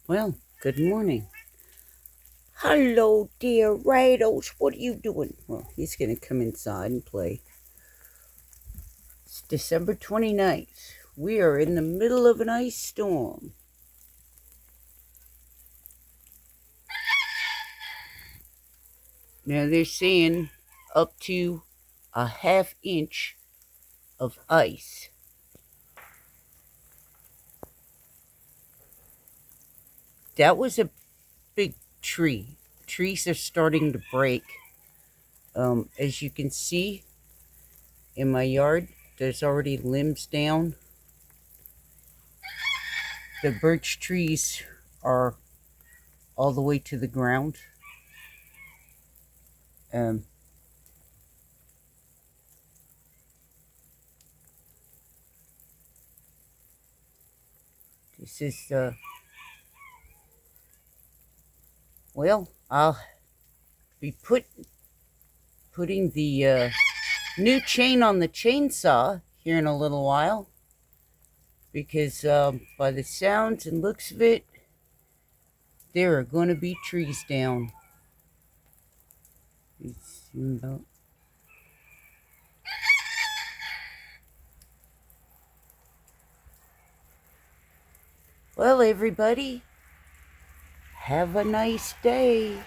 Well, good morning. Hello, dear Rados. What are you doing? Well, he's going to come inside and play. It's December 29th. We are in the middle of an ice storm. Now they're saying up to a half inch of ice. That was a big tree. Trees are starting to break. As you can see in my yard, there's already limbs down. The birch trees are all the way to the ground. Um, this is, well, I'll be putting the new chain on the chainsaw here in a little while because by the sounds and looks of it, there are going to be trees down. Well, everybody, have a nice day.